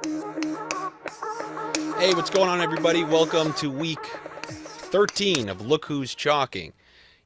Hey, what's going on, everybody? Welcome to week 13 of Look Who's Chalking.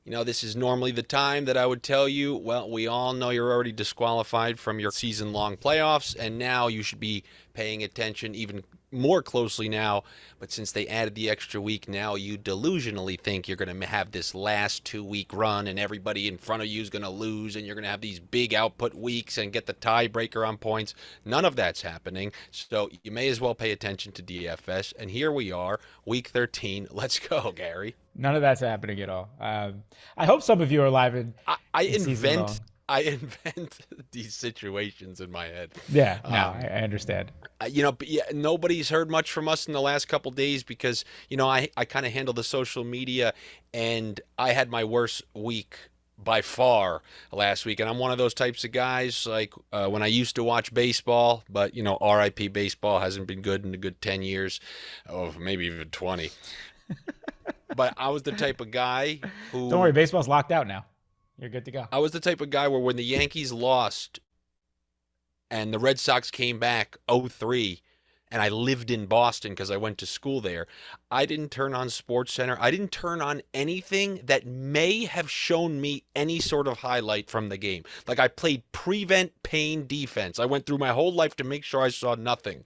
You know, this is normally the time that I would tell you, well, we all know you're already disqualified from your season-long playoffs, and now you should be paying attention even more closely now. But since they added the extra week, now you delusionally think you're going to have this last 2-week run, and everybody in front of you is going to lose, and you're going to have these big output weeks and get the tiebreaker on points. None of that's happening, so you may as well pay attention to DFS. And here we are, week 13. Let's go, Gary. None of that's happening at all. I hope some of you are alive I in season invent long. I invent these situations in my head. Yeah, no, I understand. But yeah, nobody's heard much from us in the last couple days because I kind of handle the social media, and I had my worst week by far last week, and I'm one of those types of guys like when I used to watch baseball, but RIP baseball hasn't been good in a good 10 years, oh maybe even 20. But I was the type of guy who Don't worry, baseball's locked out now. You're good to go. I was the type of guy where when the Yankees lost and the Red Sox came back 0-3, and I lived in Boston because I went to school there, I didn't turn on Sports Center. I didn't turn on anything that may have shown me any sort of highlight from the game. Like, I played prevent pain defense. I went through my whole life to make sure I saw nothing.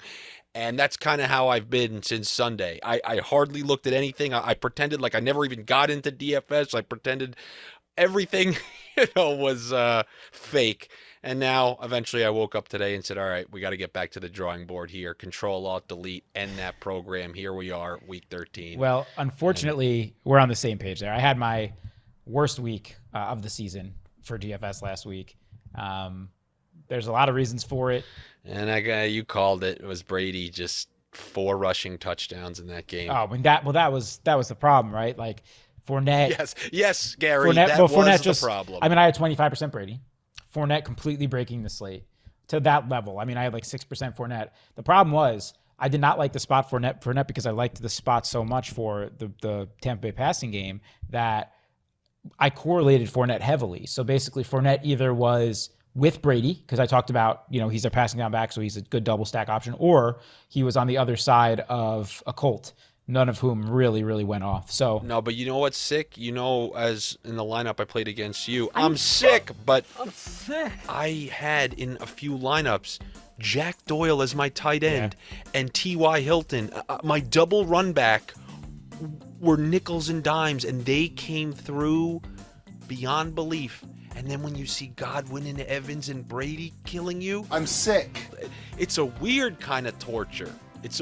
And that's kind of how I've been since Sunday. I hardly looked at anything. I pretended like I never even got into DFS. I pretended everything was fake. And now eventually I woke up today and said, all right, we got to get back to the drawing board here. Control Alt Delete, end that program. Here we are, week 13. Well, unfortunately, we're on the same page there. I had my worst week of the season for DFS last week. There's a lot of reasons for it. And you called it. It was Brady, just 4 rushing touchdowns in that game. Oh, that was the problem, right? Like Fournette. Yes, Gary. Fournette, that well, was Fournette the problem. I mean, I had 25% Brady. Fournette completely breaking the slate to that level. I mean, I had like 6% Fournette. The problem was I did not like the spot for Fournette because I liked the spot so much for the Tampa Bay passing game that I correlated Fournette heavily. So basically, Fournette either was with Brady, because I talked about, he's a passing down back, so he's a good double stack option, or he was on the other side of a Colt, none of whom really, really went off. So no, but you know what's sick? As in the lineup I played against you, I'm sick, but I had in a few lineups Jack Doyle as my tight end and T.Y. Hilton. My double run back were nickels and dimes, and they came through beyond belief. And then when you see Godwin and Evans and Brady killing you, I'm sick. It's a weird kind of torture. It's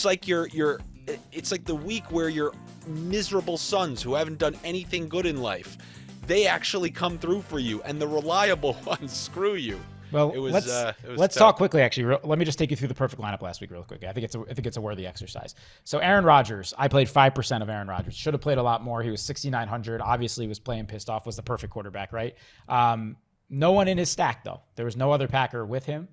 like it's like the week where your miserable sons who haven't done anything good in life, they actually come through for you, and the reliable ones screw you. Well, it was let's talk quickly. Actually, let me just take you through the perfect lineup last week real quick. I think it's a worthy exercise. So Aaron Rodgers, I played 5% of Aaron Rodgers. Should have played a lot more. He was 6,900. Obviously, was playing pissed off. Was the perfect quarterback, right? No one in his stack though. There was no other Packer with him,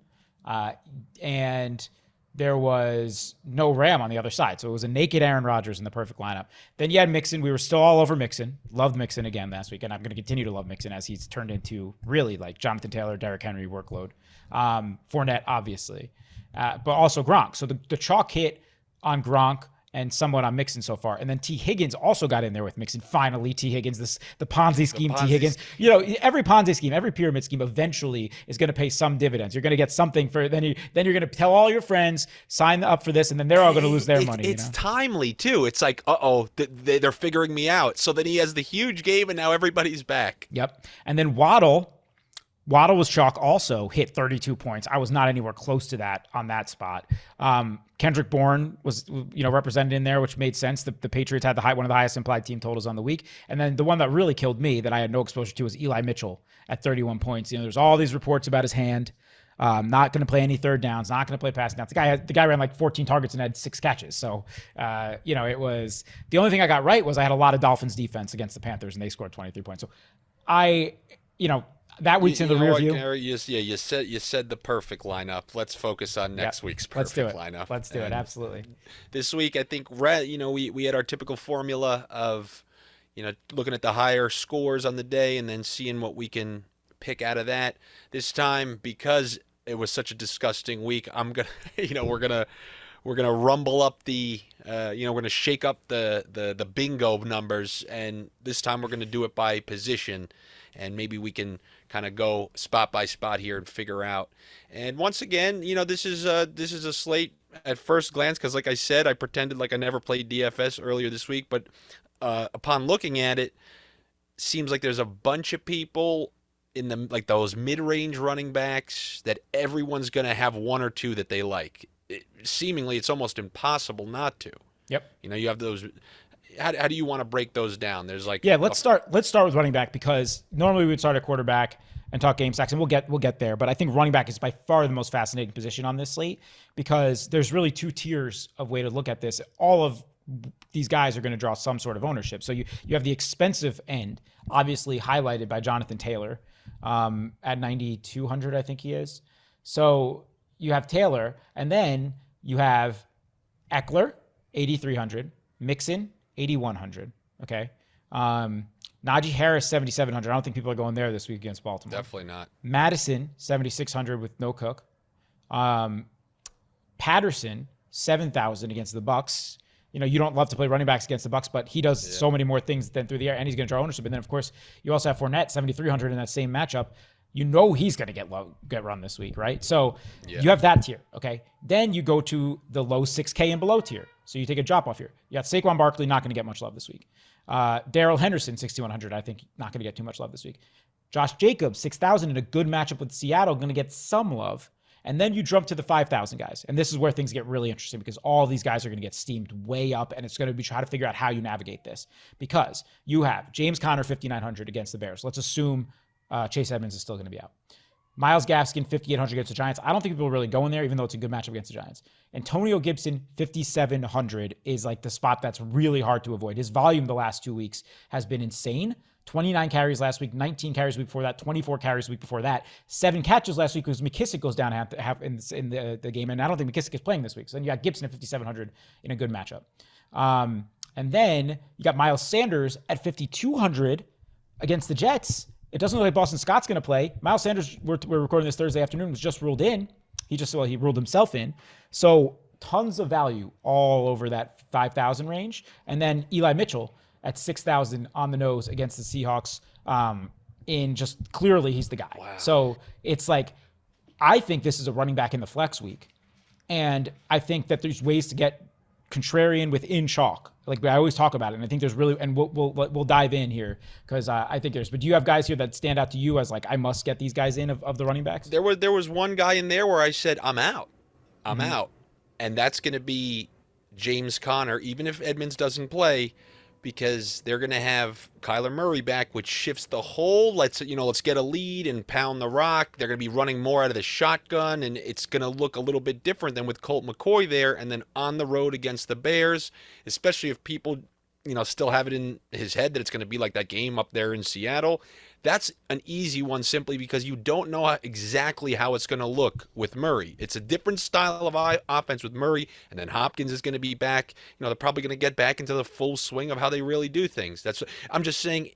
and there was no Ram on the other side. So it was a naked Aaron Rodgers in the perfect lineup. Then you had Mixon. We were still all over Mixon. Loved Mixon again last week. And I'm going to continue to love Mixon as he's turned into really like Jonathan Taylor, Derrick Henry workload. Fournette, obviously. But also Gronk. So the chalk hit on Gronk and somewhat on Mixon so far. And then T. Higgins also got in there with Mixon. Finally, T. Higgins, the Ponzi scheme, T. Higgins. Every Ponzi scheme, every pyramid scheme eventually is going to pay some dividends. You're going to get something for then you're going to tell all your friends, sign up for this, and then they're all going to lose their money. It's timely, too. It's like, they're figuring me out. So then he has the huge game, and now everybody's back. Yep. And then Waddle was chalk also, hit 32 points. I was not anywhere close to that on that spot. Kendrick Bourne was, represented in there, which made sense. The Patriots had one of the highest implied team totals on the week. And then the one that really killed me that I had no exposure to was Eli Mitchell at 31 points. There's all these reports about his hand. Not going to play any third downs, not going to play passing downs. The guy ran like 14 targets and had 6 catches. So, it was the only thing I got right was I had a lot of Dolphins defense against the Panthers and they scored 23 points. So that week's in the rear view. Gary, you said the perfect lineup. Let's focus on next week's perfect lineup. Let's do it. Absolutely. This week, I think we had our typical formula of looking at the higher scores on the day and then seeing what we can pick out of that. This time, because it was such a disgusting week. I'm gonna, we're gonna rumble up the, we're gonna shake up the bingo numbers, and this time we're gonna do it by position, and maybe we can kind of go spot by spot here and figure out. And once again, this is a slate at first glance because, like I said, I pretended like I never played DFS earlier this week, but upon looking at it, seems like there's a bunch of people in the like those mid-range running backs that everyone's going to have one or two that they like. Seemingly, it's almost impossible not to. Yep. You have those. How do you want to break those down? There's like let's start with running back, because normally we would start at quarterback and talk game stacks, and we'll get there. But I think running back is by far the most fascinating position on this slate, because there's really two tiers of way to look at this. All of these guys are going to draw some sort of ownership. So you have the expensive end, obviously highlighted by Jonathan Taylor at 9,200, I think he is. So you have Taylor, and then you have Eckler, 8,300, Mixon, 8,100. Okay. Najee Harris, 7,700. I don't think people are going there this week against Baltimore. Definitely not. Madison, 7,600 with no Cook. Patterson, 7,000 against the Bucks. You don't love to play running backs against the Bucks, but he does so many more things than through the air, and he's going to draw ownership. And then, of course, you also have Fournette, 7,300 in that same matchup. He's going to get run this week, right? So you have that tier, okay? Then you go to the low 6K and below tier. So you take a drop off here. You got Saquon Barkley, not going to get much love this week. Darrell Henderson, 6,100, I think, not going to get too much love this week. Josh Jacobs, 6,000 in a good matchup with Seattle, going to get some love. And then you jump to the 5,000 guys. And this is where things get really interesting, because all these guys are going to get steamed way up, and it's going to be trying to figure out how you navigate this. Because you have James Conner, 5,900 against the Bears. Let's assume Chase Edmonds is still going to be out. Myles Gaskin, 5,800 against the Giants. I don't think people are really going there, even though it's a good matchup against the Giants. Antonio Gibson, 5,700 is like the spot that's really hard to avoid. His volume the last 2 weeks has been insane. 29 carries last week, 19 carries the week before that, 24 carries the week before that, 7 catches last week because McKissick goes down half in the game, and I don't think McKissick is playing this week. So then you got Gibson at 5,700 in a good matchup. And then you got Miles Sanders at 5,200 against the Jets. It doesn't look like Boston Scott's going to play. Miles Sanders, we're recording this Thursday afternoon, was just ruled in. He ruled himself in. So tons of value all over that 5,000 range. And then Eli Mitchell at 6,000 on the nose against the Seahawks. In just clearly he's the guy. Wow. So it's like, I think this is a running back in the flex week. And I think that there's ways to get contrarian within chalk. Like I always talk about it. And I think there's really, and we'll dive in here because I think but do you have guys here that stand out to you as like, I must get these guys in of the running backs? There was one guy in there where I said, I'm out. And that's going to be James Conner, even if Edmonds doesn't play, because they're going to have Kyler Murray back, which shifts the whole, let's get a lead and pound the rock. They're going to be running more out of the shotgun, and it's going to look a little bit different than with Colt McCoy there. And then on the road against the Bears, especially if people, still have it in his head that it's going to be like that game up there in Seattle. That's an easy one simply because you don't know exactly how it's going to look with Murray. It's a different style of offense with Murray, and then Hopkins is going to be back. They're probably going to get back into the full swing of how they really do things. I'm just saying,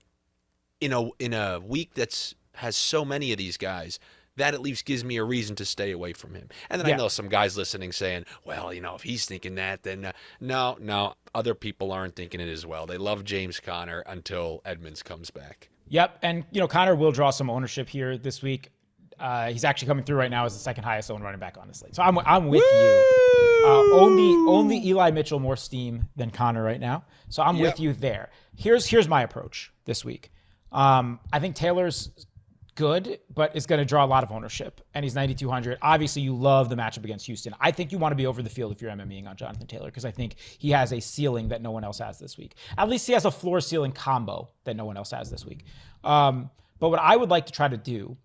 in a week that's has so many of these guys, that at least gives me a reason to stay away from him. And then I know some guys listening saying, well, if he's thinking that, then no, other people aren't thinking it as well. They love James Conner until Edmonds comes back. Yep, and Conner will draw some ownership here this week. He's actually coming through right now as the second highest owned running back on the slate. So I'm with you. Only Eli Mitchell more steam than Conner right now. So I'm with you there. Here's my approach this week. I think Taylor's good, but it's going to draw a lot of ownership, and he's 9,200. Obviously, you love the matchup against Houston. I think you want to be over the field if you're MMEing on Jonathan Taylor, because I think he has a ceiling that no one else has this week. At least he has a floor ceiling combo that no one else has this week. But what I would like to try to do,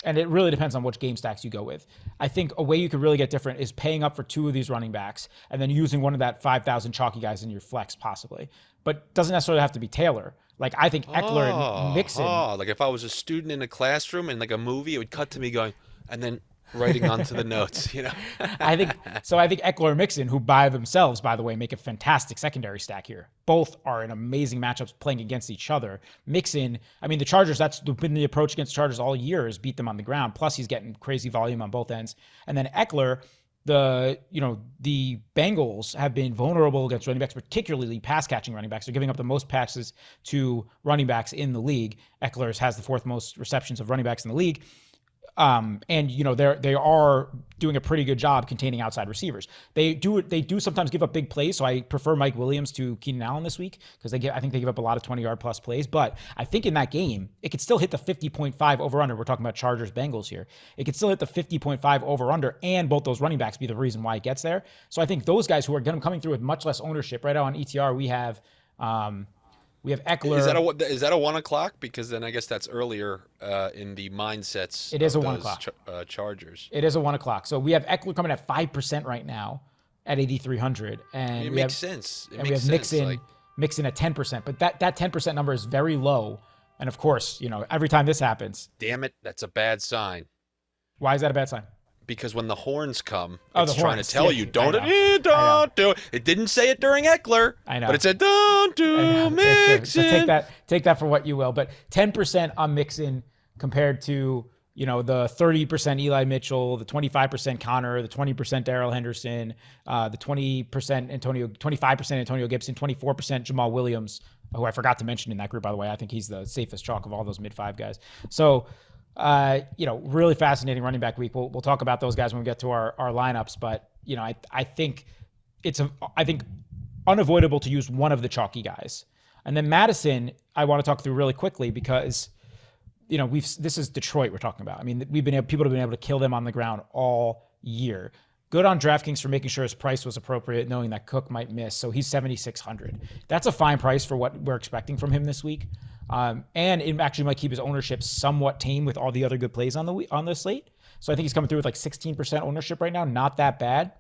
and it really depends on which game stacks you go with, I think a way you could really get different is paying up for 2 of these running backs and then using one of that 5,000 chalky guys in your flex possibly. But doesn't necessarily have to be Taylor. Like, I think Eckler and Mixon. Like if I was a student in a classroom in like a movie, it would cut to me going, and then writing onto the notes, you know. I think so. I think Eckler and Mixon, who by themselves, by the way, make a fantastic secondary stack here. Both are in amazing matchups playing against each other. Mixon, I mean, the Chargers, that's been the approach against Chargers all year, is beat them on the ground. Plus, he's getting crazy volume on both ends. And then Eckler, the Bengals have been vulnerable against running backs, particularly pass catching running backs. They're giving up the most passes to running backs in the league. Eckler has the fourth most receptions of running backs in the league. And they are doing a pretty good job containing outside receivers. They do sometimes give up big plays, so I prefer Mike Williams to Keenan Allen this week because I think they give up a lot of 20-yard plus plays. But I think in that game, it could still hit the 50.5 over under. We're talking about Chargers Bengals here. It could still hit the 50.5 over under, and both those running backs be the reason why it gets there. So I think those guys who are coming through with much less ownership right now on ETR, we have Eckler. Is that a 1 o'clock? Because then I guess that's earlier in the mindsets. It is of a 1 those o'clock. Chargers. It is a 1 o'clock. So we have Eckler coming at 5% right now at 8,300, and It makes sense. We have Mixon at 10%. But that 10% number is very low. And of course, every time this happens, damn it, that's a bad sign. Why is that a bad sign? Because when the horns come, Oh, it's the trying horns. to tell Yeah, you, don't do it. It didn't say it during Eckler. I know. But it said, don't do Mixon. So take that for what you will. But 10% on Mixon compared to, the 30% Eli Mitchell, the 25% Connor, the 20% Darrell Henderson, the 25% Antonio Gibson, 24% Jamal Williams, who I forgot to mention in that group, by the way. I think he's the safest chalk of all those mid-5 guys. So, really fascinating running back week. We'll talk about those guys when we get to our lineups, but I think it's unavoidable to use one of the chalky guys. And then Madison, I want to talk through really quickly because this is Detroit we're talking about. I mean, people have been able to kill them on the ground all year. Good on DraftKings for making sure his price was appropriate, knowing that Cook might miss. So he's 7,600. That's a fine price for what we're expecting from him this week. And it actually might keep his ownership somewhat tame with all the other good plays on the slate. So I think he's coming through with like 16% ownership right now. Not that bad.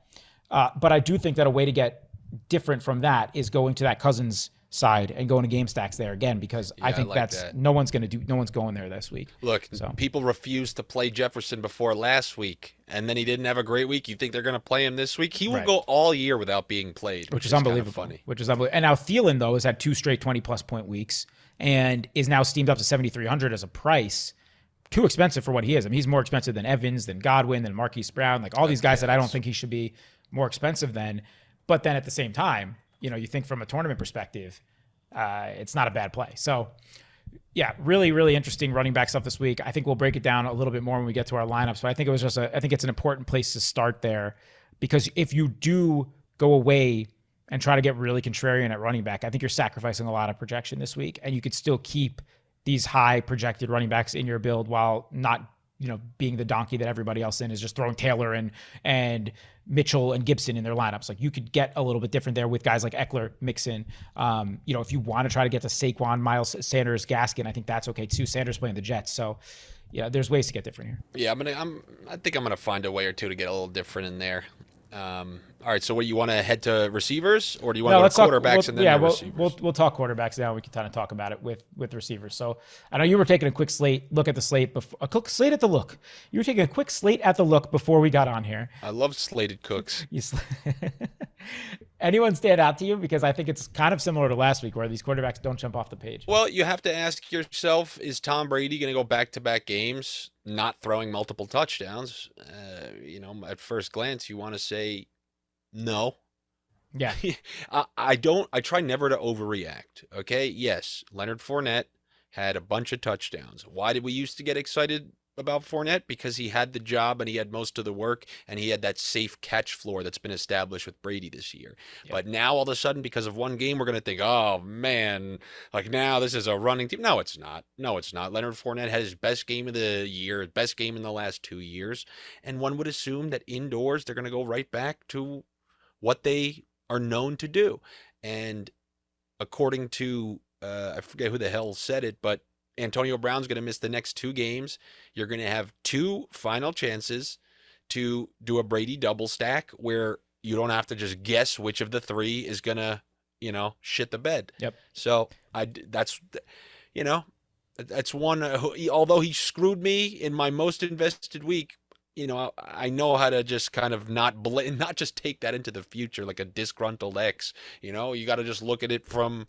But I do think that a way to get different from that is going to that Cousins side and going to game stacks there again, because I think no one's going there this week. Look, people refused to play Jefferson before last week, and then he didn't have a great week. You think they're going to play him this week? He will go all year without being played, which is unbelievable. Funny. Which is unbelievable. And now Thielen, though, has had 2 straight 20-plus point weeks and is now steamed up to 7,300 as a price. Too expensive for what he is. I mean, he's more expensive than Evans, than Godwin, than Marquise Brown, like all these guys that I don't think he should be more expensive than. But then at the same time, you think from a tournament perspective, it's not a bad play. So, yeah, really, really interesting running back stuff this week. I think we'll break it down a little bit more when we get to our lineups. But I think I think it's an important place to start there, because if you do go away and try to get really contrarian at running back, I think you're sacrificing a lot of projection this week, and you could still keep these high projected running backs in your build while not, being the donkey that everybody else is just throwing Taylor and Mitchell and Gibson in their lineups. Like, you could get a little bit different there with guys like Eckler, Mixon. If you want to try to get to Saquon, Miles Sanders, Gaskin, I think that's okay too. Sanders playing the Jets. So yeah, there's ways to get different here. Yeah, I think I'm gonna find a way or two to get a little different in there. All right, so what, you want to head to receivers, or do you want to go to quarterbacks and then receivers? We'll talk quarterbacks now. We can kind of talk about it with receivers. So I know you were taking a quick look at the slate You were taking a quick slate at the look before we got on here. I love slated cooks. Anyone stand out to you? Because I think it's kind of similar to last week, where these quarterbacks don't jump off the page. Well, you have to ask yourself, is Tom Brady going to go back-to-back games not throwing multiple touchdowns? At first glance, you want to say no. Yeah. I try never to overreact, okay? Yes, Leonard Fournette had a bunch of touchdowns. Why did we used to get excited about Fournette? Because he had the job and he had most of the work, and he had that safe catch floor that's been established with Brady this year. Yep. But now all of a sudden, because of one game, we're going to think, oh man, like now this is a running team. No, it's not. Leonard Fournette had his best game of the year, best game in the last 2 years. And one would assume that indoors, they're going to go right back to what they are known to do. And according to, I forget who the hell said it, but Antonio Brown's going to miss the next 2 games. You're going to have 2 final chances to do a Brady double stack where you don't have to just guess which of the 3 is going to, shit the bed. Yep. So that's one, although he screwed me in my most invested week, I know how to just kind of not just take that into the future like a disgruntled ex. You got to just look at it from,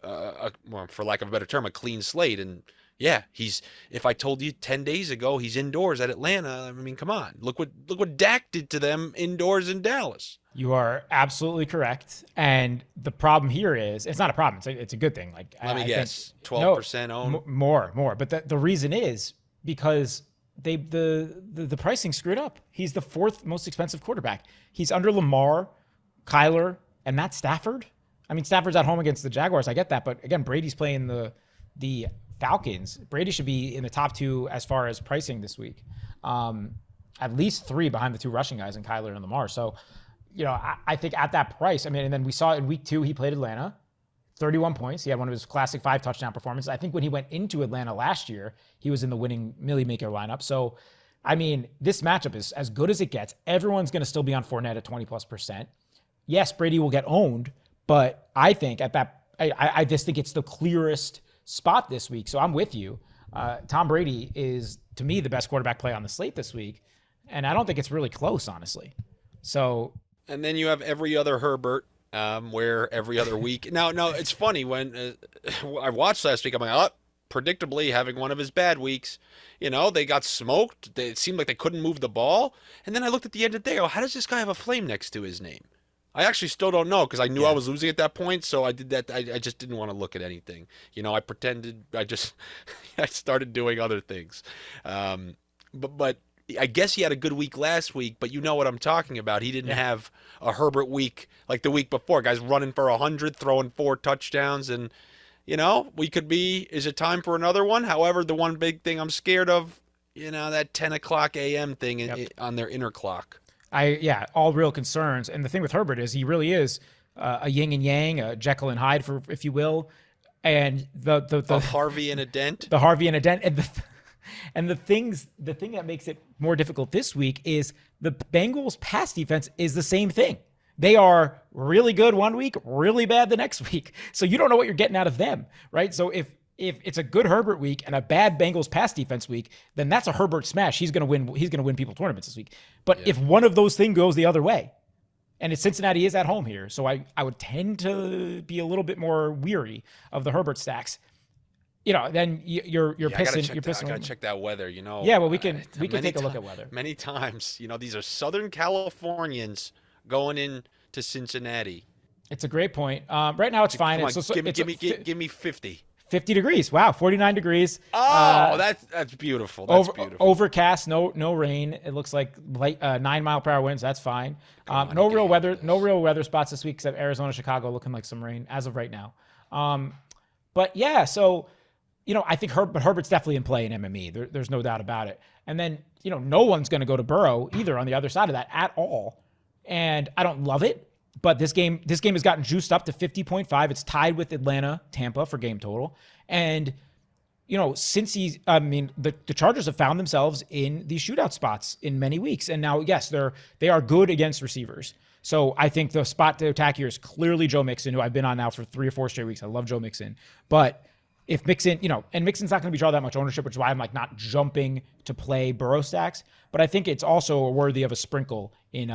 well, for lack of a better term, a clean slate. And yeah, if I told you 10 days ago he's indoors at Atlanta, I mean, come on, look what Dak did to them indoors in Dallas. You are absolutely correct. And the problem here is, it's not a problem. It's a good thing. Like, Let me guess, think, 12% own? More. But the reason is because the pricing screwed up. He's the fourth most expensive quarterback. He's under Lamar, Kyler, and Matt Stafford. I mean, Stafford's at home against the Jaguars. I get that. But again, Brady's playing the Falcons. Brady should be in the top two as far as pricing this week. At least three behind the two rushing guys in Kyler and Lamar. So, I think at that price, I mean, and then we saw in week 2, he played Atlanta, 31 points. He had one of his classic 5 touchdown performances. I think when he went into Atlanta last year, he was in the winning Millie Maker lineup. So, I mean, this matchup is as good as it gets. Everyone's going to still be on Fournette at 20+%. Yes, Brady will get owned, but I think at that, I just think it's the clearest spot this week. So I'm with you. Tom Brady is, to me, the best quarterback play on the slate this week. And I don't think it's really close, honestly. So... And then you have every other Herbert, where every other week. Now, it's funny when I watched last week. I'm like, predictably having one of his bad weeks. They got smoked. It seemed like they couldn't move the ball. And then I looked at the end of the day. How does this guy have a flame next to his name? I actually still don't know because I knew I was losing at that point. So I did that. I just didn't want to look at anything. I pretended. I started doing other things. But I guess he had a good week last week, but you know what I'm talking about. He didn't have a Herbert week like the week before. Guys running for 100, throwing 4 touchdowns, and we could be. Is it time for another one? However, the one big thing I'm scared of, that 10 o'clock a.m. thing on their inner clock. All real concerns. And the thing with Herbert is he really is a yin and yang, a Jekyll and Hyde, if you will, and the Harvey and a dent. The Harvey and a dent, and the thing that makes it more difficult this week is the Bengals pass defense is the same thing. They are really good one week, really bad the next week. So you don't know what you're getting out of them, right? So if it's a good Herbert week and a bad Bengals pass defense week, then that's a Herbert smash. He's going to win people tournaments this week. But if one of those things goes the other way, and Cincinnati is at home here, so I would tend to be a little bit more weary of the Herbert stacks. Then you're pissing. You're pissing. I gotta check that weather. Yeah, well, we can take a look at weather. Many times, these are Southern Californians going in to Cincinnati. It's a great point. Right now, it's fine. Give me 50. 50 degrees. Wow, 49 degrees. Oh, that's beautiful. That's beautiful. Overcast, no rain. It looks like light 9-mile-per-hour winds. That's fine. No real weather spots this week except Arizona, Chicago looking like some rain as of right now. But yeah, so. I think Herbert's definitely in play in MME. There's no doubt about it. And then, no one's going to go to Burrow either on the other side of that at all. And I don't love it, but this game has gotten juiced up to 50.5. It's tied with Atlanta, Tampa for game total. And, since the Chargers have found themselves in these shootout spots in many weeks. And now, yes, they are good against receivers. So I think the spot to attack here is clearly Joe Mixon, who I've been on now for 3 or 4 straight weeks. I love Joe Mixon. But if Mixon, and Mixon's not going to be draw that much ownership, which is why I'm not jumping to play Burrow stacks. But I think it's also worthy of a sprinkle in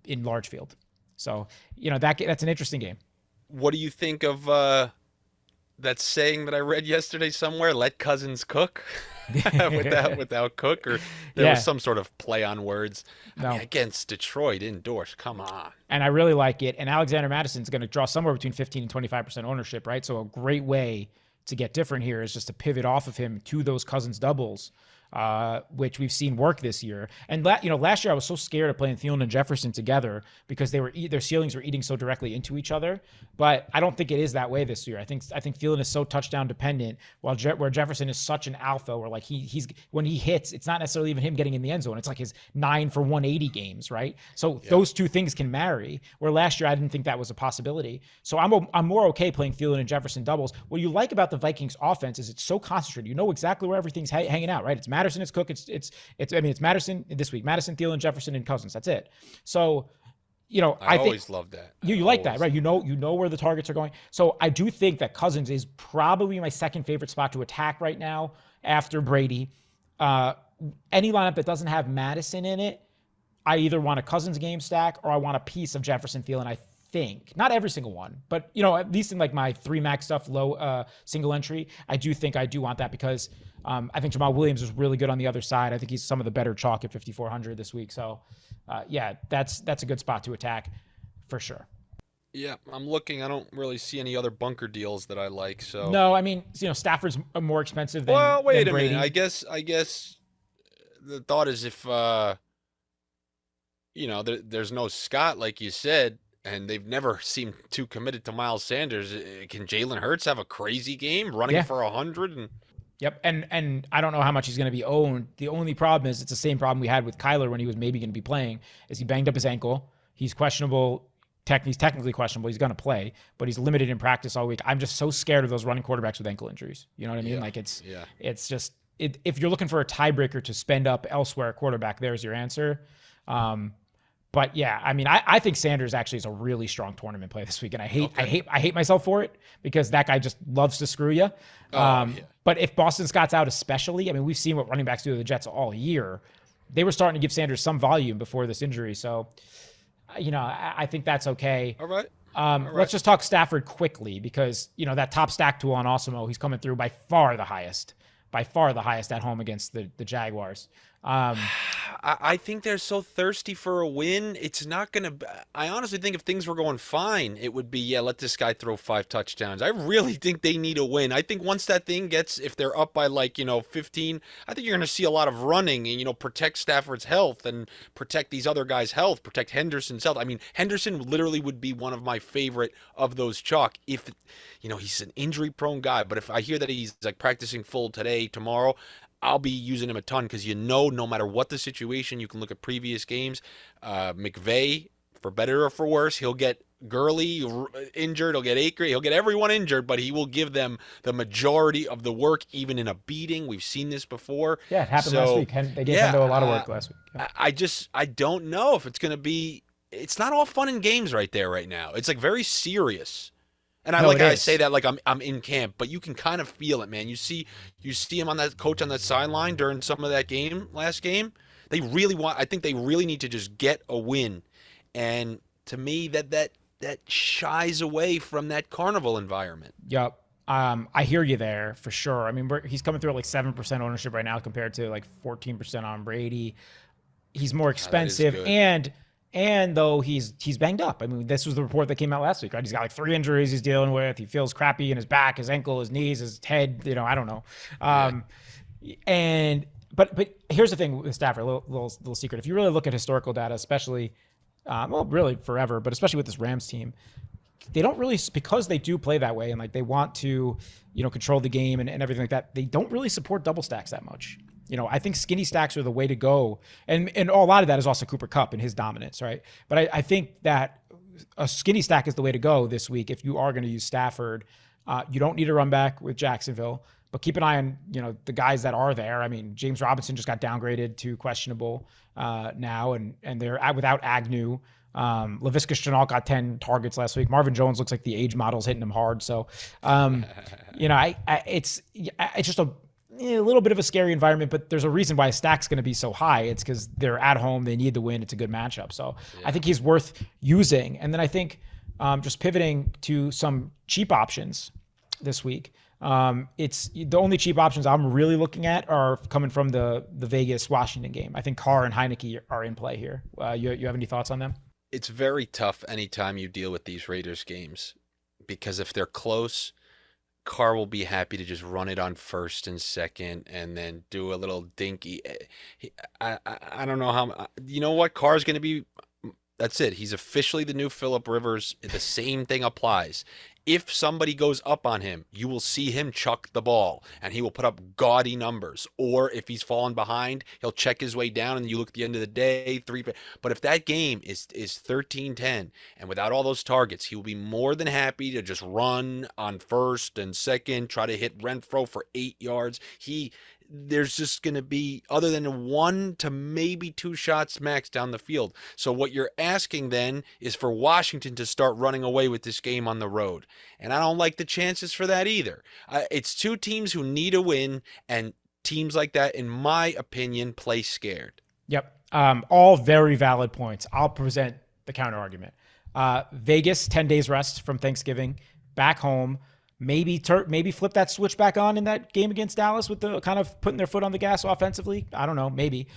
large field. So that's an interesting game. What do you think of that saying that I read yesterday somewhere? Let Cousins cook, without Cook, or there was some sort of play on words. I mean, against Detroit indoors, come on. And I really like it. And Alexander Madison's going to draw somewhere between 15 and 25% ownership, right? So a great way to get different here is just to pivot off of him to those Cousins doubles, which we've seen work this year. And last year I was so scared of playing Thielen and Jefferson together because their ceilings were eating so directly into each other. But I don't think it is that way this year. I think Thielen is so touchdown dependent, where Jefferson is such an alpha. Where he's when he hits, it's not necessarily even him getting in the end zone. It's like his 9 for 180 games, right? So those two things can marry. Where last year I didn't think that was a possibility. So I'm more okay playing Thielen and Jefferson doubles. What you like about the Vikings offense is it's so concentrated. You know exactly where everything's hanging out, right? It's Madison, it's Cook, it's Madison this week. Madison, Thielen, Jefferson, and Cousins. That's it. So, I always love that. You like that, right? You know where the targets are going. So I do think that Cousins is probably my second favorite spot to attack right now after Brady. any lineup that doesn't have Madison in it, I either want a Cousins game stack or I want a piece of Jefferson Field. And I think not every single one, but at least in like my 3 max stuff, low single entry, I do think I do want that because I think Jamal Williams is really good on the other side. I think he's some of the better chalk at 5,400 this week. So yeah, that's a good spot to attack for sure. Yeah, I'm looking. I don't really see any other bunker deals that I like. So, No, I mean, Stafford's more expensive well, than wait a minute. Brady. I guess the thought is if there's no Scott like you said, and they've never seemed too committed to Miles Sanders. Can Jalen Hurts have a crazy game running Yeah. for 100? And Yep, and I don't know how much he's going to be owned. The only problem is it's the same problem we had with Kyler when he was maybe going to be playing. Is he banged up his ankle? He's questionable. He's technically questionable. He's going to play, but he's limited in practice all week. I'm just so scared of those running quarterbacks with ankle injuries. You know what I mean? Yeah, Like yeah. it's just if you're looking for a tiebreaker to spend up elsewhere at quarterback, there's your answer. But yeah, I mean, I think Sanders actually is a really strong tournament play this week, and I hate myself for it because that guy just loves to screw you. Yeah. But if Boston Scott's out, especially, I mean, we've seen what running backs do to the Jets all year. They were starting to give Sanders some volume before this injury, so I think that's okay. All right. Let's just talk Stafford quickly because that top stack tool on Awesemo, he's coming through by far the highest at home against the Jaguars. I think they're so thirsty for a win. It's not going to. I honestly think if things were going fine, it would be, yeah, let this guy throw 5 touchdowns. I really think they need a win. I think once that thing gets, if they're up by 15, I think you're going to see a lot of running and, protect Stafford's health and protect these other guys' health, protect Henderson's health. I mean, Henderson literally would be one of my favorite of those chalk if, he's an injury prone guy. But if I hear that he's like practicing full today, tomorrow, I'll be using him a ton because no matter what the situation, you can look at previous games. McVay, for better or for worse, he'll get Gurley injured, he'll get Akers, he'll get everyone injured, but he will give them the majority of the work, even in a beating. We've seen this before. Yeah, it happened last week. They gave Hendo a lot of work last week. Yeah. I don't know if it's going to be. It's not all fun and games right there right now. It's like very serious. And I say that like I'm in camp, but you can kind of feel it, man. You see him on that coach on that sideline during some of that last game. I think they really need to just get a win. And to me, that shies away from that carnival environment. Yep. I hear you there for sure. I mean, he's coming through at like 7% ownership right now compared to like 14% on Brady. He's more expensive and though he's banged up. I mean, this was the report that came out last week, right? He's got like 3 injuries he's dealing with. He feels crappy in his back, his ankle, his knees, his head. I don't know. But here's the thing with Stafford, a little secret. If you really look at historical data, especially, really forever, but especially with this Rams team, they don't really, because they do play that way and like they want to, control the game and everything like that. They don't really support double stacks that much. I think skinny stacks are the way to go. And a lot of that is also Cooper Kupp and his dominance, right? But I think that a skinny stack is the way to go this week if you are going to use Stafford. You don't need a run back with Jacksonville, but keep an eye on, the guys that are there. I mean, James Robinson just got downgraded to questionable now, and they're without Agnew. Laviska Shenault got 10 targets last week. Marvin Jones looks like the age model's hitting him hard. So, it's just a little bit of a scary environment, but there's a reason why a stack's going to be so high. It's because they're at home. They need the win. It's a good matchup. So I think he's worth using. And then I think just pivoting to some cheap options this week. It's the only cheap options I'm really looking at are coming from the Vegas Washington game. I think Carr and Heineke are in play here. You have any thoughts on them? It's very tough anytime you deal with these Raiders games because if they're close, Carr will be happy to just run it on first and second and then do a little dinky. I don't know how. You know what? Carr's going to be. That's it. He's officially the new Phillip Rivers. The same thing applies. If somebody goes up on him, you will see him chuck the ball and he will put up gaudy numbers. Or if he's fallen behind, he'll check his way down and you look at the end of the day, 3. But if that game is 13-10 and without all those targets, he will be more than happy to just run on first and second, try to hit Renfro for 8 yards. There's just going to be, other than 1 to maybe 2 shots max down the field. So what you're asking then is for Washington to start running away with this game on the road. And I don't like the chances for that either. It's 2 teams who need a win, and teams like that, in my opinion, play scared. Yep. All very valid points. I'll present the counter argument. Vegas, 10 days rest from Thanksgiving, back home. Maybe flip that switch back on in that game against Dallas with the kind of putting their foot on the gas offensively. I don't know, maybe.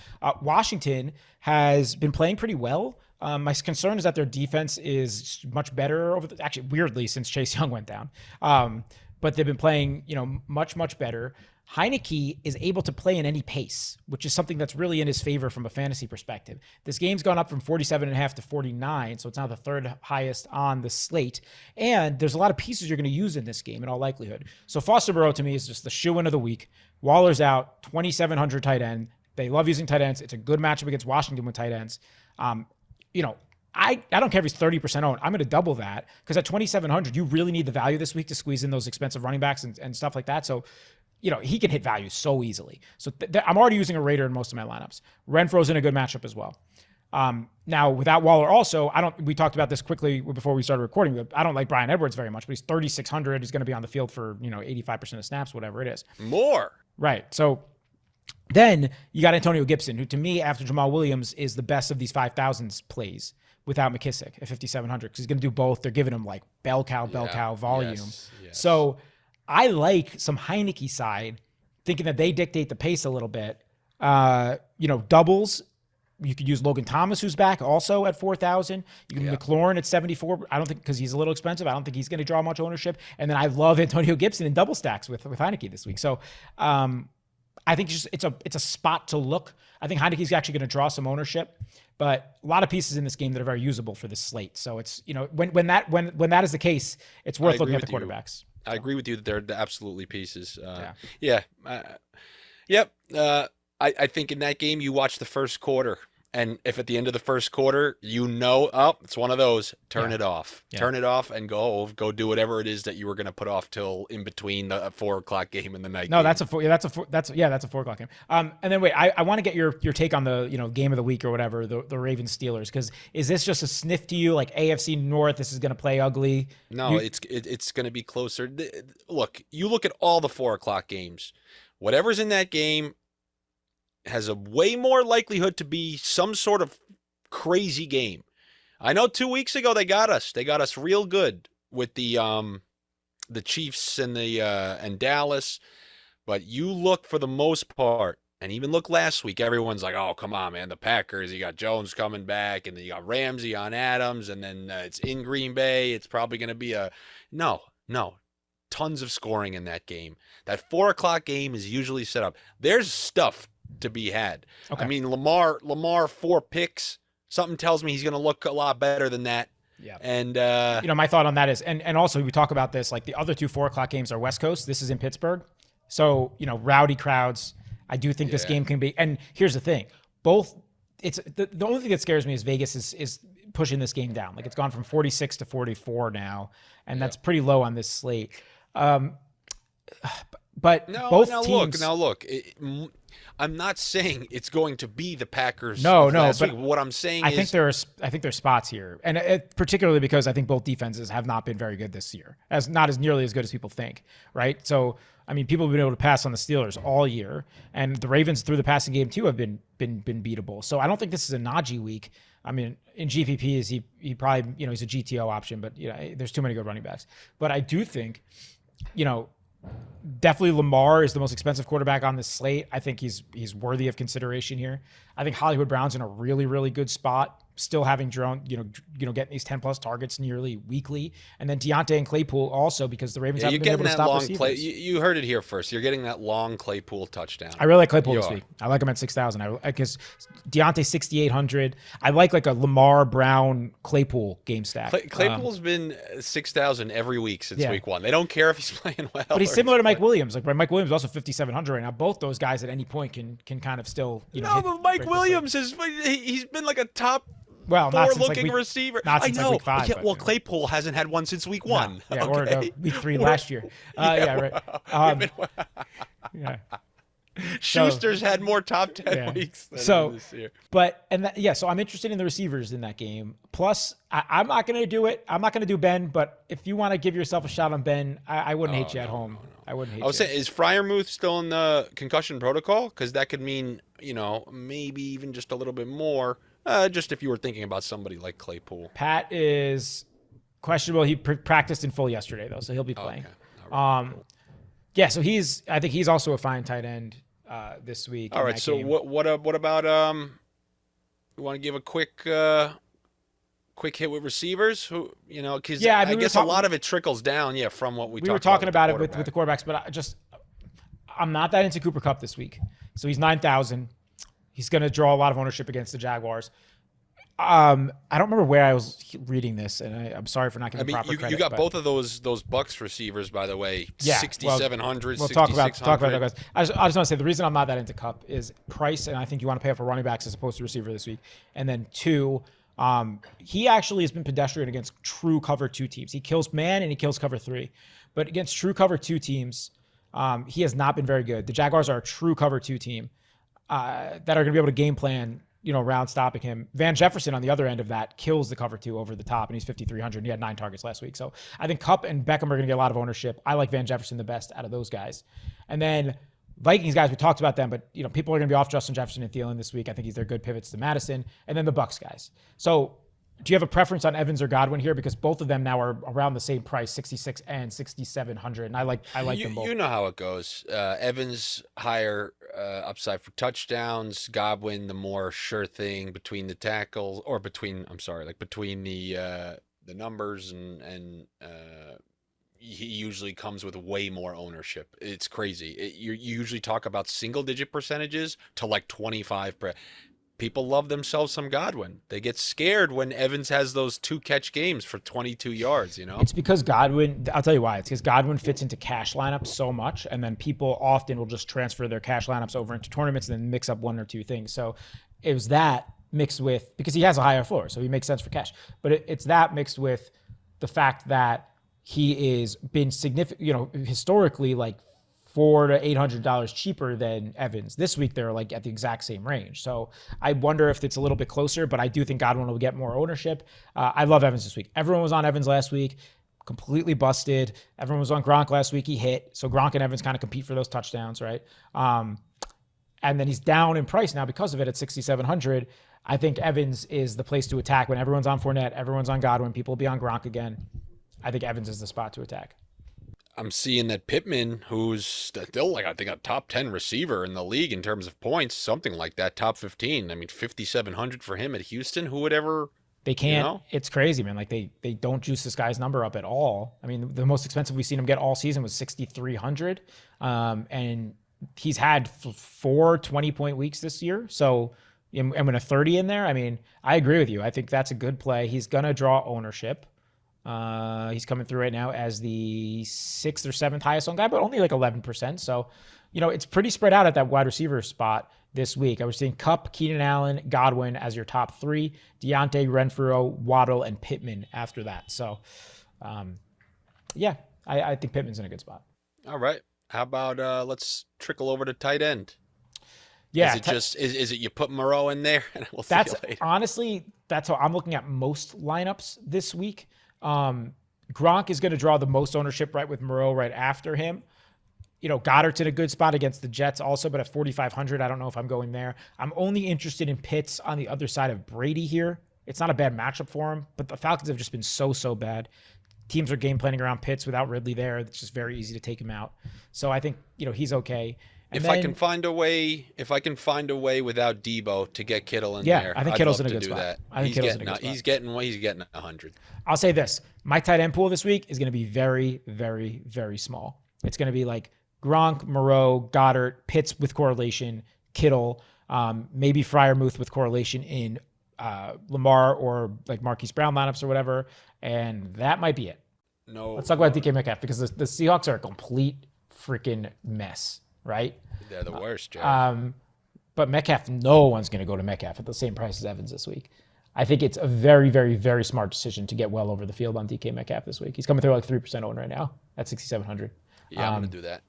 Washington has been playing pretty well. My concern is that their defense is much better actually weirdly since Chase Young went down. But they've been playing, much, much better. Heineke is able to play in any pace, which is something that's really in his favor from a fantasy perspective. This game's gone up from 47.5 to 49, so it's now the third highest on the slate. And there's a lot of pieces you're going to use in this game in all likelihood. So Foster Moreau to me is just the shoe-in of the week. Waller's out, 2,700 tight end. They love using tight ends. It's a good matchup against Washington with tight ends. I don't care if he's 30% owned. I'm going to double that because at 2,700, you really need the value this week to squeeze in those expensive running backs and stuff like that. So, he can hit value so easily. So I'm already using a Raider in most of my lineups. Renfro's in a good matchup as well. Now, without Waller also, we talked about this quickly before we started recording, but I don't like Bryan Edwards very much, but he's 3,600. He's going to be on the field for, 85% of snaps, whatever it is. More. Right. So then you got Antonio Gibson, who to me, after Jamal Williams, is the best of these 5,000s plays without McKissick at 5,700 because he's going to do both. They're giving him like bell cow volume. Yes. So I like some Heineke side, thinking that they dictate the pace a little bit. Doubles, you could use Logan Thomas, who's back also at 4,000. You can McLaurin at 74. I don't think, because he's a little expensive, I don't think he's going to draw much ownership. And then I love Antonio Gibson in double stacks with Heineke this week. So I think it's a spot to look. I think Heineke's actually going to draw some ownership, but a lot of pieces in this game that are very usable for this slate. So it's, when that is the case, it's worth looking at the quarterbacks. I agree with you that they're absolutely pieces. Yep. I think in that game you watch the first quarter, and if at the end of the first quarter it's one of those, turn it off. Turn it off and go do whatever it is that you were going to put off till in between the 4:00 game and the night. No, game. that's a 4:00 game. And then wait, I want to get your take on the game of the week or whatever, the Ravens Steelers, because is this just a sniff to you, like AFC North? This is going to play ugly. No, it's going to be closer. Look, you look at all the 4:00 games. Whatever's in that game has a way more likelihood to be some sort of crazy game. I know 2 weeks ago they got us. They got us real good with the Chiefs and Dallas. But you look for the most part, and even look last week, everyone's like, oh, come on, man, the Packers, you got Jones coming back, and then you got Ramsey on Adams, and then it's in Green Bay. It's probably going to be no. Tons of scoring in that game. That 4:00 game is usually set up. There's stuff to be had. Okay. I mean, Lamar 4 picks. Something tells me he's going to look a lot better than that. Yeah. And my thought on that is, and also we talk about this, like the other two 4:00 games are West Coast. This is in Pittsburgh. So, rowdy crowds. I do think this game can be, and here's the thing. It's the only thing that scares me is Vegas is pushing this game down. Like it's gone from 46 to 44 now, and that's pretty low on this slate. But both teams. Look. I'm not saying it's going to be the Packers. No. But what I'm saying I think there's spots here, and particularly because I think both defenses have not been very good this year, not as nearly as good as people think, right? So I mean, people have been able to pass on the Steelers all year, and the Ravens through the passing game too have been beatable. So I don't think this is a Najee week. I mean, in GPP is he probably he's a GTO option, but there's too many good running backs. But I do think definitely Lamar is the most expensive quarterback on this slate. I think he's worthy of consideration here. I think Hollywood Brown's in a really, really good spot, still having Jerome, getting these 10 plus targets nearly weekly. And then Deontay and Claypool also, because the Ravens haven't been able to stop receivers. You heard it here first. You're getting that long Claypool touchdown. I really like Claypool this week. I like him at 6,000. Because Deontay 6,800. I like a Lamar Brown Claypool game stack. Claypool's been 6,000 every week since week 1. They don't care if he's playing well. But he's similar to Mike Williams. Like Mike Williams is also 5,700 right now. Both those guys at any point can kind of still but Mike Williams he's been like a top not since looking receiver. Not since week 5. Well, Claypool hasn't had one since week 1. Or week 3 last year. Right. So Schuster's had more top 10 yeah. weeks than So, this year. but so I'm interested in the receivers in that game. Plus, I'm not going to do it. I'm not going to do Ben. But if you want to give yourself a shot on Ben, I wouldn't hate you at home. I wouldn't hate I was you. saying, is Fryermuth still in the concussion protocol? Because that could mean, maybe even just a little bit more. Just if you were thinking about somebody like Claypool. Pat is questionable. He practiced in full yesterday though, so he'll be playing. Okay. All right, cool. Yeah, so I think he's also a fine tight end this week. All right. So game. what about you want to give a quick hit with receivers? Who because I guess a lot of it trickles down. Yeah, from what we were talking about it with the quarterbacks, but I'm not that into Cooper Kupp this week. So he's 9,000. He's going to draw a lot of ownership against the Jaguars. I don't remember where I was reading this, and I'm sorry for not giving proper credit. You got both of those Bucks receivers, by the way. Yeah, 6,700. We'll talk about that, guys. I just want to say the reason I'm not that into Kupp is price, and I think you want to pay up for running backs as opposed to receiver this week. And then two, he actually has been pedestrian against true cover 2 teams. He kills man and he kills cover 3, but against true cover 2 teams, he has not been very good. The Jaguars are a true cover 2 team that are going to be able to game plan around stopping him. Van Jefferson on the other end of that kills the cover 2 over the top, and he's 5,300. He had 9 targets last week. So I think Kupp and Beckham are going to get a lot of ownership. I like Van Jefferson the best out of those guys. And then Vikings guys, we talked about them, but people are going to be off Justin Jefferson and Thielen this week. I think they're good pivots to Madison. And then the Bucks guys. So do you have a preference on Evans or Godwin here? Because both of them now are around the same price, 66 and 6,700. And I like them both. You know how it goes. Evans higher upside for touchdowns. Godwin the more sure thing between the tackles, or between the numbers, and he usually comes with way more ownership. It's crazy. You usually talk about single digit percentages to like 25%. People love themselves some Godwin. They get scared when Evans has those 2 catch games for 22 yards, It's because Godwin, I'll tell you why. It's because Godwin fits into cash lineups so much, and then people often will just transfer their cash lineups over into tournaments and then mix up 1 or 2 things. So it was that mixed with, because he has a higher floor, so he makes sense for cash. But it's that mixed with the fact that he is been significant, historically like $400 to $800 cheaper than Evans. This week they're like at the exact same range. So I wonder if it's a little bit closer, but I do think Godwin will get more ownership. I love Evans this week. Everyone was on Evans last week, completely busted. Everyone was on Gronk last week. He hit. So Gronk and Evans kind of compete for those touchdowns, right? And then he's down in price now because of it at 6,700. I think Evans is the place to attack when everyone's on Fournette, everyone's on Godwin, people will be on Gronk again. I think Evans is the spot to attack. I'm seeing that Pittman, who's still I think a top 10 receiver in the league in terms of points, something like that, top 15. 5,700 for him at Houston. Who would ever? They can't. It's crazy, man. Like they don't juice this guy's number up at all. The most expensive we've seen him get all season was 6,300, and he's had 4 20-point weeks this year. So I'm going to 30 in there. I agree with you. I think that's a good play. He's going to draw ownership. He's coming through right now as the 6th or 7th highest owned guy, but only like 11%. So, it's pretty spread out at that wide receiver spot this week. I was seeing Kupp, Keenan Allen, Godwin as your top 3, Deontay, Renfrow, Waddle, and Pittman after that. So, I think Pittman's in a good spot. All right. How about let's trickle over to tight end? Yeah. Is it you put Moreau in there? And we'll see you later. Honestly, that's how I'm looking at most lineups this week. Gronk is going to draw the most ownership, right, with Moreau right after him. Goddard's in a good spot against the Jets also, but at 4,500, I don't know if I'm going there. I'm only interested in Pitts on the other side of Brady here. It's not a bad matchup for him, but the Falcons have just been so bad. Teams are game planning around Pitts without Ridley there. It's just very easy to take him out. So I think, he's okay. And I can find a way without Debo to get Kittle in there, I think Kittle's in a good spot. I think Kittle's in a good spot. He's getting 100. I'll say this: my tight end pool this week is going to be very, very, very small. It's going to be like Gronk, Moreau, Goddard, Pitts with correlation, Kittle, maybe Freiermuth with correlation in Lamar or like Marquise Brown lineups or whatever, and that might be it. No, let's talk about DK Metcalf because the Seahawks are a complete freaking mess. Right? They're the worst, Jared. But Metcalf, no one's going to go to Metcalf at the same price as Evans this week. I think it's a very, very, very smart decision to get well over the field on DK Metcalf this week. He's coming through like 3% owned right now at 6,700. Yeah, I'm going to do that.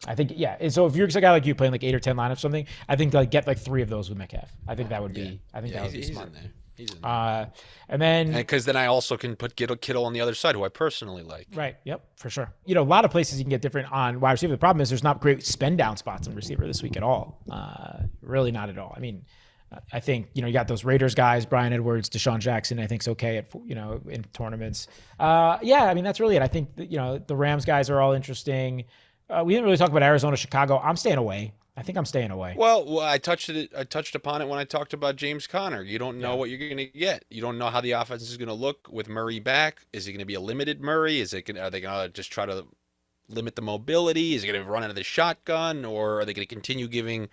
I think, yeah. And so if you're a guy like you playing like 8 or 10 lineups or something, I think like get like 3 of those with Metcalf. I think that would be. I think that would be he's smart. in there. He's in there. And then Because then I also can put Kittle on the other side, who I personally like. right, yep, for sure. You know, a lot of places you can get different on wide receiver. The problem is there's not great spend down spots in receiver this week at all. Really not at all. I mean, I think, you got those Raiders guys, Bryan Edwards, Deshaun Jackson, I think's okay at, in tournaments. Yeah, I mean, that's really it. I think that, the Rams guys are all interesting. We didn't really talk about Arizona, Chicago. I'm staying away. I think I'm staying away. Well, I touched upon it when I talked about James Conner. You don't know what you're going to get. You don't know how the offense is going to look with Murray back. Is it going to be a limited Murray? Are they going to just try to limit the mobility? Is it going to run out of the shotgun, or are they going to continue giving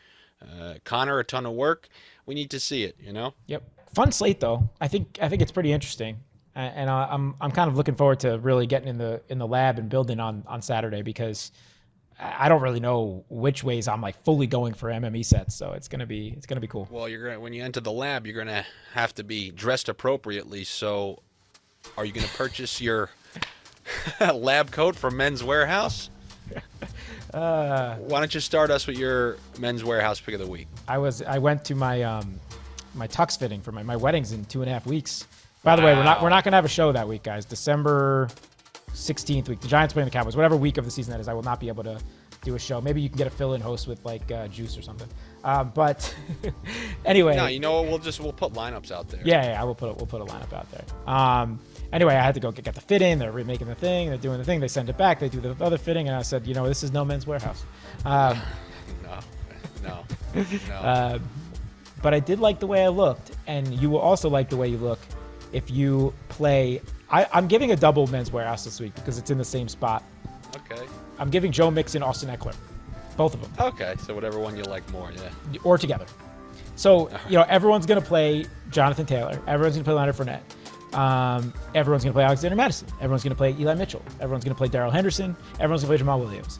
Conner a ton of work? We need to see it. Yep. Fun slate though. I think it's pretty interesting, and I'm kind of looking forward to really getting in the lab and building on Saturday, because I don't really know which ways I'm like fully going for MME sets, so it's gonna be cool. Well, when you enter the lab, you're gonna have to be dressed appropriately. So, are you gonna purchase your lab coat from Men's Warehouse? Why don't you start us with your Men's Warehouse pick of the week? I went to my my tux fitting for my wedding's in 2.5 weeks. By the way, we're not gonna have a show that week, guys. December 16th week. The Giants playing the Cowboys. Whatever week of the season that is, I will not be able to do a show. Maybe you can get a fill-in host with like Juice or something. But anyway. No, we'll put lineups out there. Yeah, I will put a lineup out there. Anyway, I had to go get the fit in. They're remaking the thing. They're doing the thing. They send it back. They do the other fitting, and I said, this is no Men's Warehouse. No. But I did like the way I looked, and you will also like the way you look if you play. I'm giving a double Men's Warehouse this week because it's in the same spot. Okay. I'm giving Joe Mixon, Austin Eckler, both of them. Okay, so whatever one you like more, yeah. Or together. So, everyone's going to play Jonathan Taylor. Everyone's going to play Leonard Fournette. Everyone's going to play Alexander Madison. Everyone's going to play Eli Mitchell. Everyone's going to play Darrell Henderson. Everyone's going to play Jamal Williams.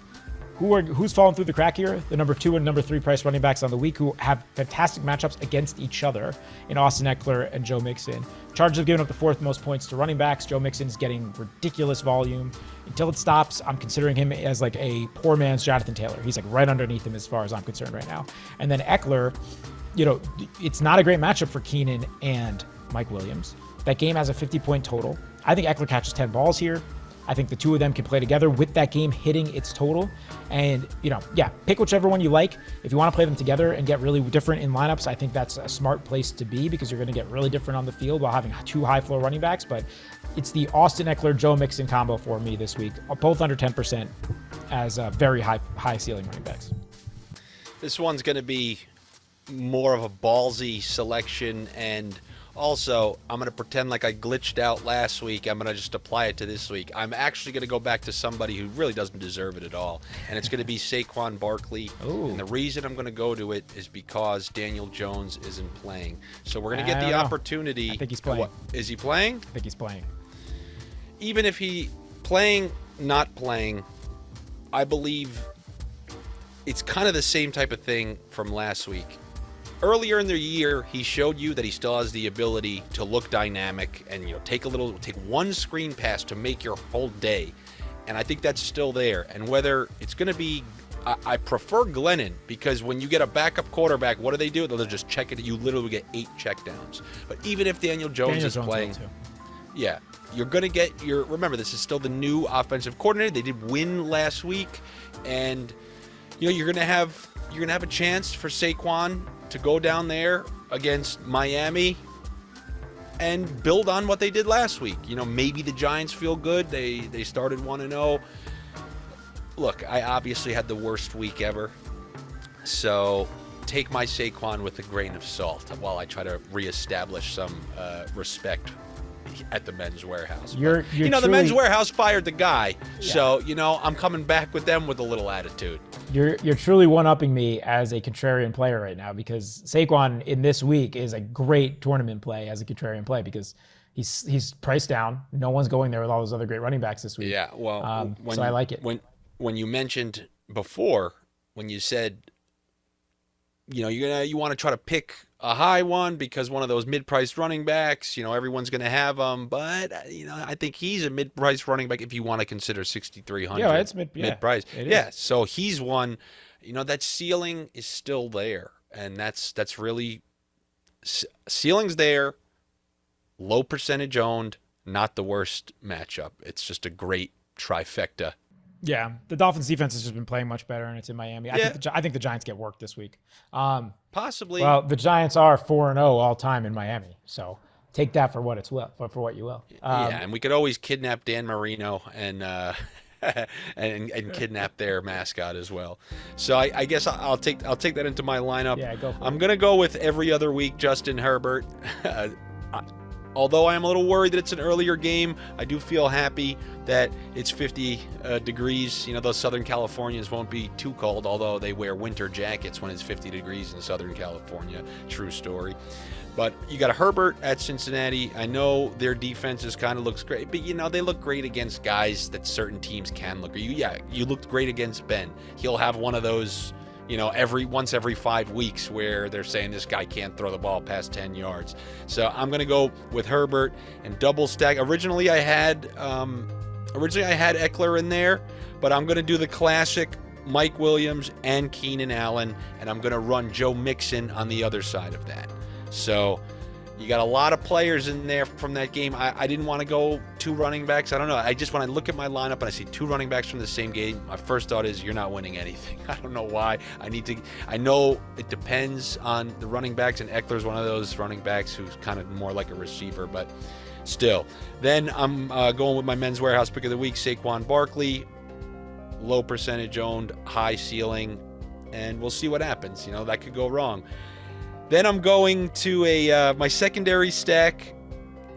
Who's fallen through the crack here? The number 2 and number 3 price running backs on the week, who have fantastic matchups against each other in Austin Eckler and Joe Mixon. Chargers have given up the 4th most points to running backs. Joe Mixon's getting ridiculous volume. Until it stops, I'm considering him as like a poor man's Jonathan Taylor. He's like right underneath him as far as I'm concerned right now. And then Eckler, it's not a great matchup for Keenan and Mike Williams. That game has a 50-point total. I think Eckler catches 10 balls here. I think the two of them can play together with that game hitting its total. And, pick whichever one you like. If you want to play them together and get really different in lineups, I think that's a smart place to be, because you're going to get really different on the field while having 2 high floor running backs. But it's the Austin Eckler, Joe Mixon combo for me this week, both under 10% as very high ceiling running backs. This one's going to be more of a ballsy selection, and also, I'm going to pretend like I glitched out last week. I'm going to just apply it to this week. I'm actually going to go back to somebody who really doesn't deserve it at all, and it's going to be Saquon Barkley. Ooh. And the reason I'm going to go to it is because Daniel Jones isn't playing. So we're going to get the opportunity. I think he's playing. Is he playing? I think he's playing. Even if he playing, not playing, I believe it's kind of the same type of thing from last week. Earlier in the year, he showed you that he still has the ability to look dynamic and take one screen pass to make your whole day, and I think that's still there. And whether it's going to be, I prefer Glennon, because when you get a backup quarterback, what do? They'll just check it. You literally get 8 checkdowns. But even if Daniel Jones is playing, yeah, you're going to get your. Remember, this is still the new offensive coordinator. They did win last week, and you're going to have a chance for Saquon to go down there against Miami and build on what they did last week. Maybe the Giants feel good. They started 1-0. Look, I obviously had the worst week ever, so take my Saquon with a grain of salt while I try to reestablish some respect at the Men's Warehouse. You're the Men's Warehouse fired the guy, so I'm coming back with them with a little attitude. You're truly one-upping me as a contrarian player right now, because Saquon in this week is a great tournament play as a contrarian play, because he's priced down. No one's going there with all those other great running backs this week. Yeah, well, so I like it. When you mentioned before, when you said you want to try to pick a high one because one of those mid-priced running backs, everyone's going to have them. But I think he's a mid-priced running back if you want to consider 6,300. Yeah, it's mid-price. It Yeah, is. so he's one. That ceiling is still there, and that's really ceiling's there. Low percentage owned, not the worst matchup. It's just a great trifecta. Yeah, the Dolphins defense has just been playing much better, and it's in Miami. Yeah. I think the Giants get worked this week. Possibly. Well, the Giants are 4-0 all time in Miami, so take that for what it's will, for what you will. And we could always kidnap Dan Marino and and kidnap their mascot as well. So I guess I'll take that into my lineup. Yeah, go for it. I'm gonna go with every other week Justin Herbert. Although I am a little worried that it's an earlier game, I do feel happy that it's 50 degrees. Those Southern Californians won't be too cold, although they wear winter jackets when it's 50 degrees in Southern California. True story. But you got a Herbert at Cincinnati. I know their defenses kind of looks great, but they look great against guys that certain teams can look. You looked great against Ben. He'll have one of those, once every 5 weeks where they're saying this guy can't throw the ball past 10 yards. So I'm going to go with Herbert and double stack. Originally I had Eckler in there, but I'm going to do the classic Mike Williams and Keenan Allen, and I'm going to run Joe Mixon on the other side of that. So you got a lot of players in there from that game. I didn't want to go 2 running backs. I don't know. When I look at my lineup and I see 2 running backs from the same game, my first thought is you're not winning anything. I don't know why. I know it depends on the running backs, and Eckler's one of those running backs who's kind of more like a receiver, but still. Then I'm going with my men's warehouse pick of the week, Saquon Barkley. Low percentage owned, high ceiling, and we'll see what happens. That could go wrong. Then I'm going to my secondary stack.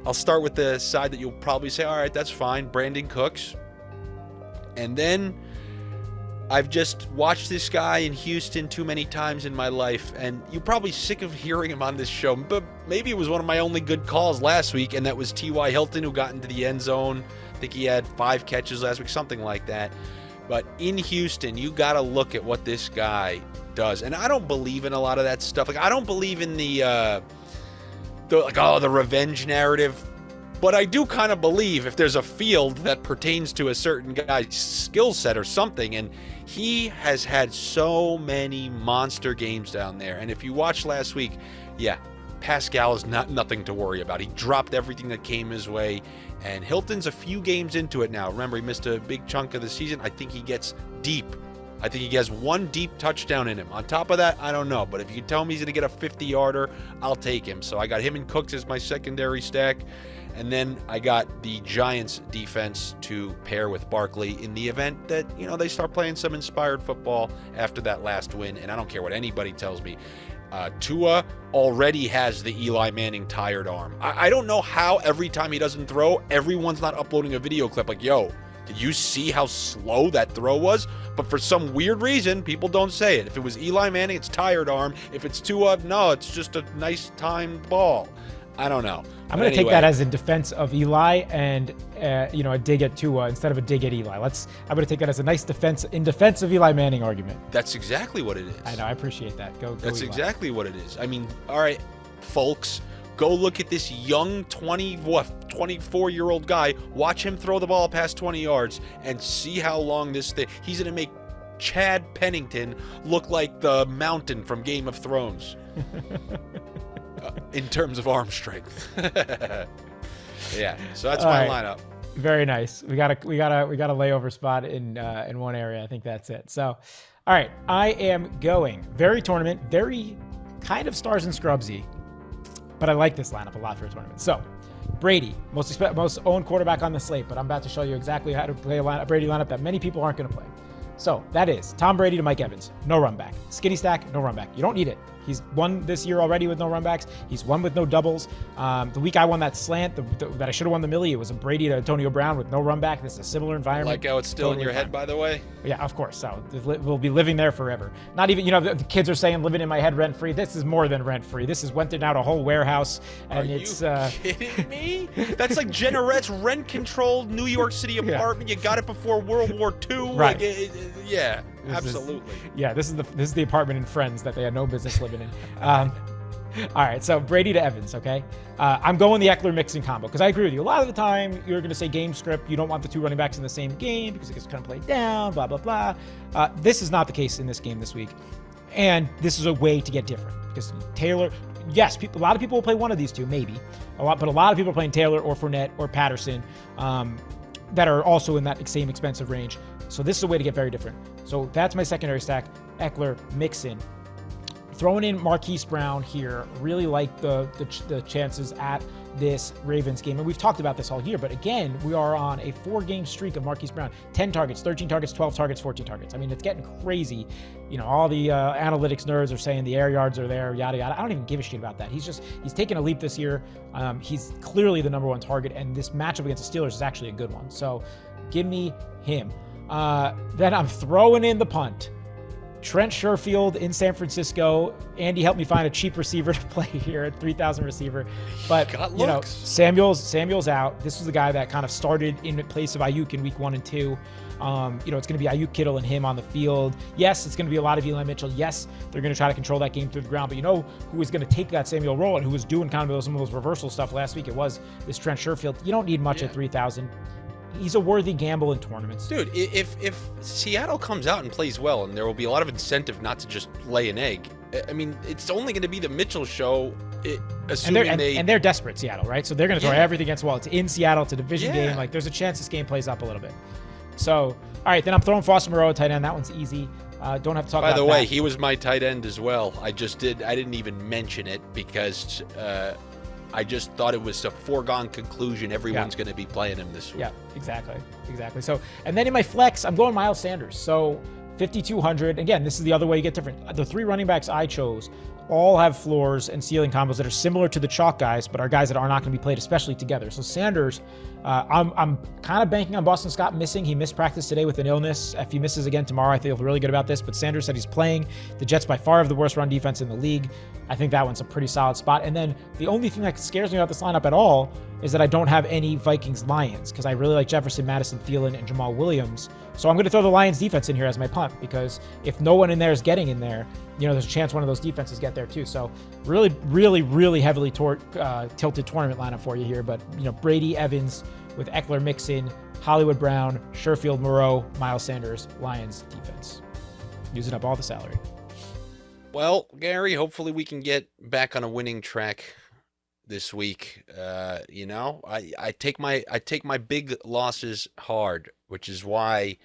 I'll start with the side that you'll probably say, all right, that's fine, Brandon Cooks. And then I've just watched this guy in Houston too many times in my life, and you're probably sick of hearing him on this show, but maybe it was one of my only good calls last week, and that was T.Y. Hilton, who got into the end zone. I think he had 5 catches last week, something like that. But in Houston, you got to look at what this guy does. And I don't believe in a lot of that stuff. I don't believe in the revenge narrative. But I do kind of believe if there's a field that pertains to a certain guy's skill set or something, and he has had so many monster games down there. And if you watched last week, yeah, Pascal is nothing to worry about. He dropped everything that came his way. And Hilton's a few games into it now. Remember, he missed a big chunk of the season. I think he gets deep. I think he has 1 deep touchdown in him. On top of that, I don't know. But if you can tell me he's going to get a 50-yarder, I'll take him. So I got him and Cooks as my secondary stack. And then I got the Giants defense to pair with Barkley in the event that, they start playing some inspired football after that last win. And I don't care what anybody tells me. Tua already has the Eli Manning tired arm. I don't know how every time he doesn't throw, everyone's not uploading a video clip like, yo, did you see how slow that throw was? But for some weird reason, people don't say it. If it was Eli Manning, it's tired arm. If it's Tua, no, it's just a nice timed ball. I don't know. I'm going to take that as a defense of Eli and, a dig at Tua instead of a dig at Eli. I'm going to take that as a nice defense of Eli Manning argument. That's exactly what it is. I know. I appreciate that. Go That's Eli. Exactly what it is. I mean, all right, folks, go look at this young 24-year-old guy. Watch him throw the ball past 20 yards and see how long this thing. He's going to make Chad Pennington look like the mountain from Game of Thrones. In terms of arm strength. Yeah, so that's my lineup. Very nice. We got a layover spot in one area. I think that's it. So, all right, I am going very tournament, very kind of stars and scrubsy, but I like this lineup a lot for a tournament. So, Brady, most owned quarterback on the slate, but I'm about to show you exactly how to play a Brady lineup that many people aren't going to play. So that is Tom Brady to Mike Evans, no run back. Skinny stack, no run back. You don't need it. He's won this year already with no run backs. He's won with no doubles. The week I won that slant, that I should have won the millie, it was a Brady to Antonio Brown with no run back. This is a similar environment. Like how it's still totally in your head, by the way? Yeah, of course. So we'll be living there forever. Not even, the kids are saying living in my head rent free. This is more than rent free. This is renting out a whole warehouse. And it's kidding me? That's like Jennerette's rent controlled New York City apartment. Yeah. You got it before World War II. Right. Yeah. Absolutely. This is the apartment in Friends that they had no business living in. All right, so Brady to Evans, okay? I'm going the Eckler-Mixon combo because I agree with you. A lot of the time, you're going to say game script. You don't want the two running backs in the same game because it gets kind of played down, blah, blah, blah. This is not the case in this game this week. And this is a way to get different because Taylor, yes, a lot of people will play one of these two, maybe. But a lot of people are playing Taylor or Fournette or Patterson that are also in that same expensive range. So this is a way to get very different. So that's my secondary stack, Eckler-Mixon. Throwing in Marquise Brown here, really like the chances at this Ravens game. And we've talked about this all year, but again, we are on a 4-game streak of Marquise Brown. 10 targets, 13 targets, 12 targets, 14 targets. I mean, it's getting crazy. You know, all the analytics nerds are saying the air yards are there, yada, yada. I don't even give a shit about that. He's taken a leap this year. He's clearly the number 1 target, and this matchup against the Steelers is actually a good one. So give me him. Then I'm throwing in the punt. Trent Sherfield in San Francisco. Andy helped me find a cheap receiver to play here at 3,000 receiver. But, you know, Samuel's out. This was the guy that kind of started in place of Ayuk in week 1 and 2. You know, it's going to be Ayuk, Kittle, and him on the field. Yes, it's going to be a lot of Eli Mitchell. Yes, they're going to try to control that game through the ground. But you know who is going to take that Samuel role and who was doing kind of some of those reversal stuff last week? It was this Trent Sherfield. You don't need much at 3,000. He's a worthy gamble in tournaments. Dude, if Seattle comes out and plays well, and there will be a lot of incentive not to just lay an egg. I mean, it's only going to be the Mitchell show, assuming and they're desperate, Seattle, right? So they're going to throw everything against the wall. It's in Seattle. It's a division game. Like, there's a chance this game plays up a little bit. So, all right, then I'm throwing Foster Moreau at tight end. That one's easy. Don't have to talk about that. By the way, he was my tight end as well. I didn't even mention it because I just thought it was a foregone conclusion. Everyone's going to be playing him this week. Yeah, exactly. So, and then in my flex, I'm going Miles Sanders. So 5,200. Again, this is the other way you get different. The 3 running backs I chose all have floors and ceiling combos that are similar to the chalk guys, but are guys that are not going to be played, especially together. So Sanders, I'm kind of banking on Boston Scott missing. He missed practice today with an illness. If he misses again tomorrow, I feel really good about this. But Sanders said he's playing. The Jets by far have the worst run defense in the league. I think that one's a pretty solid spot. And then the only thing that scares me about this lineup at all is that I don't have any Vikings-Lions because I really like Jefferson, Madison, Thielen, and Jamal Williams. So I'm going to throw the Lions defense in here as my punt because if no one in there is getting in there, you know, there's a chance one of those defenses get there too. So really, really, really heavily tilted tournament lineup for you here. But, you know, Brady, Evans with Eckler-Mixon, Hollywood Brown, Sherfield, Moreau, Miles Sanders, Lions defense. Using up all the salary. Well, Gary, hopefully we can get back on a winning track this week. You know, I take my big losses hard, which is why,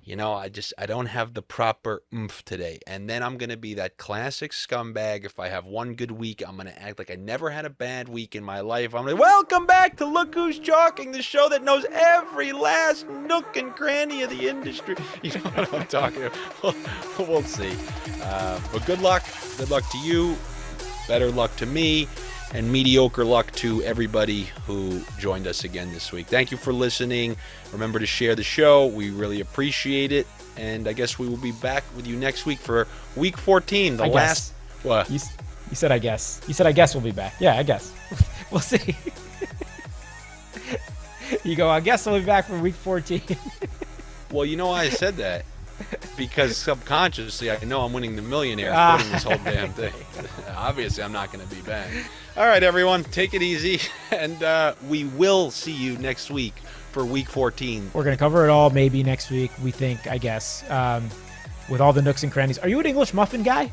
you know, I don't have the proper oomph today. And then I'm going to be that classic scumbag. If I have one good week, I'm going to act like I never had a bad week in my life. I'm like, welcome back to Look Who's Chalking, the show that knows every last nook and cranny of the industry. You know what I'm talking about? We'll see. But good luck. Good luck to you. Better luck to me. And mediocre luck to everybody who joined us again this week. Thank you for listening. Remember to share the show. We really appreciate it. And I guess we will be back with you next week for week 14. The last. What? You said I guess. You said I guess we'll be back. Yeah, I guess. We'll see. You go, I guess we'll be back for week 14. Well, you know why I said that? Because subconsciously I know I'm winning the millionaire putting this whole damn thing. Obviously I'm not going to be back. All right, everyone, take it easy, and we will see you next week for week 14. We're going to cover it all maybe next week, we think, I guess, with all the nooks and crannies. Are you an English muffin guy?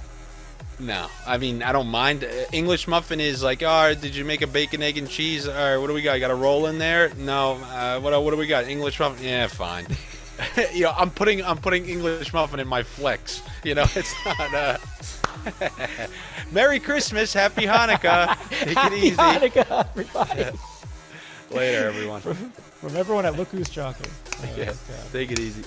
No, I mean, I don't mind. English muffin is like, all right, did you make a bacon, egg, and cheese? All right, what do we got? Got a roll in there? No, what do we got? English muffin? Yeah, fine. You know, I'm putting English muffin in my flex. You know, it's not. Merry Christmas, Happy Hanukkah. Take it easy. Happy Hanukkah, everybody. Later, everyone. From everyone at Look Who's Chalky. Yeah, take it easy.